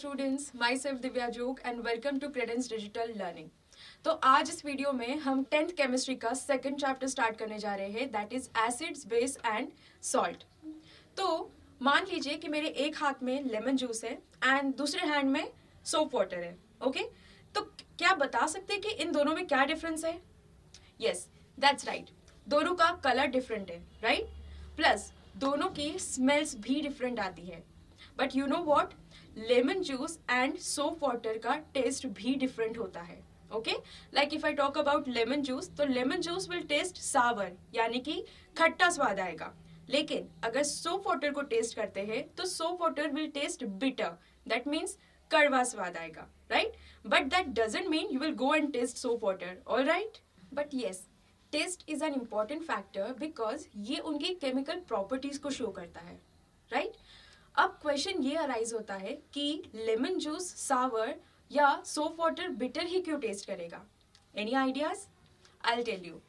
Students, my self Divya Jog and welcome to credence digital learning. तो आज इस वीडियो में हम 10th केमिस्ट्री का सेकंड चैप्टर स्टार्ट करने जा रहे हैं, that is acids, base and salt. तो मान लीजिए कि मेरे एक हाथ में लेमन जूस है एंड दूसरे हैंड में सोप वाटर है। ओके, तो क्या बता सकते हैं कि इन दोनों में क्या डिफरेंस है? यस, दैट्स राइट, दोनों का कलर डिफरेंट है, राइट? प्लस दोनों की स्मेल्स भी डिफरेंट आती है। But you know what, lemon juice and soap water का टेस्ट भी डिफरेंट होता है। Okay, like if I talk about lemon juice, तो लेमन जूस विल टेस्ट सावर, यानी कि खट्टा स्वाद आएगा। लेकिन अगर सोप वाटर को टेस्ट करते हैं तो soap water will test bitter, that means कड़वा स्वाद आएगा, right? But that doesn't mean you will go and test soap water, all right? But yes, test is an important factor because ये उनकी chemical properties को show करता है, right? अब question ये अराइज होता है कि लेमन जूस सावर या सोप वाटर बिटर ही क्यों टेस्ट करेगा? Any ideas? I will tell you.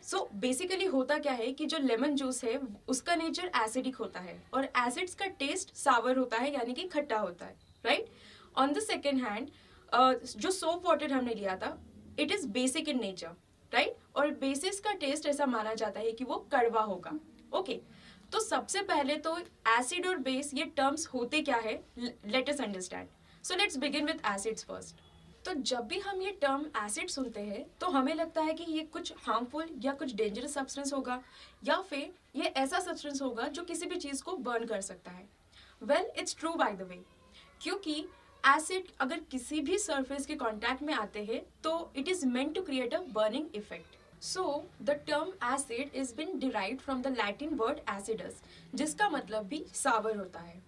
So basically होता क्या है कि जो लेमन जूस है उसका नेचर एसिडिक होता है और एसिड्स का टेस्ट सावर होता है, यानी कि खट्टा होता है, right? On the second hand जो सोप वाटर हमने लिया था, it is basic in nature, right? और बेसिस का टेस्ट ऐसा माना जाता है कि वो कड़वा होगा। ओके, तो सबसे पहले तो एसिड और बेस ये टर्म्स होते क्या है, let us understand. So let's begin with acids first. तो जब भी हम ये टर्म एसिड सुनते हैं तो हमें लगता है कि ये कुछ हार्मफुल या कुछ डेंजरस सब्सटेंस होगा, या फिर ये ऐसा सब्सटेंस होगा जो किसी भी चीज़ को बर्न कर सकता है। Well, it's true by the way, क्योंकि एसिड अगर किसी भी सरफेस के कांटेक्ट में आते हैं तो it is meant to create a burning effect. So, the term acid is been derived from the Latin word acidus, जिसका मतलब भी सावर होता है।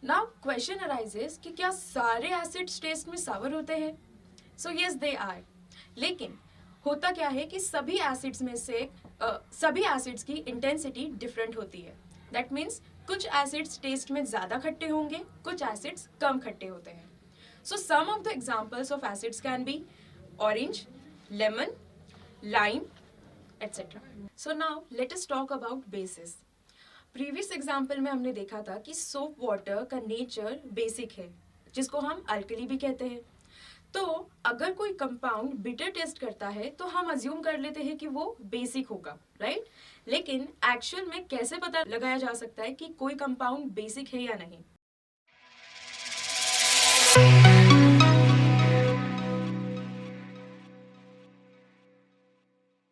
Now, question arises कि क्या सारे acids टेस्ट में सावर होते हैं? So yes, they are. लेकिन होता क्या है कि सभी एसिड्स में से सभी एसिड्स की इंटेंसिटी डिफरेंट होती है। दैट मीन्स कुछ एसिड्स टेस्ट में ज़्यादा खट्टे होंगे, कुछ एसिड्स कम खट्टे होते हैं। So some of the examples of acids can be orange, lemon, lime, etc. So now let us talk about bases. Previous example में हमने देखा था कि सोप वाटर का नेचर बेसिक है, जिसको हम अल्कली भी कहते हैं। तो अगर कोई कंपाउंड बिटर टेस्ट करता है तो हम अज्यूम कर लेते हैं कि वो बेसिक होगा, राइट? लेकिन एक्चुअल में कैसे पता लगाया जा सकता है कि कोई कंपाउंड बेसिक है या नहीं?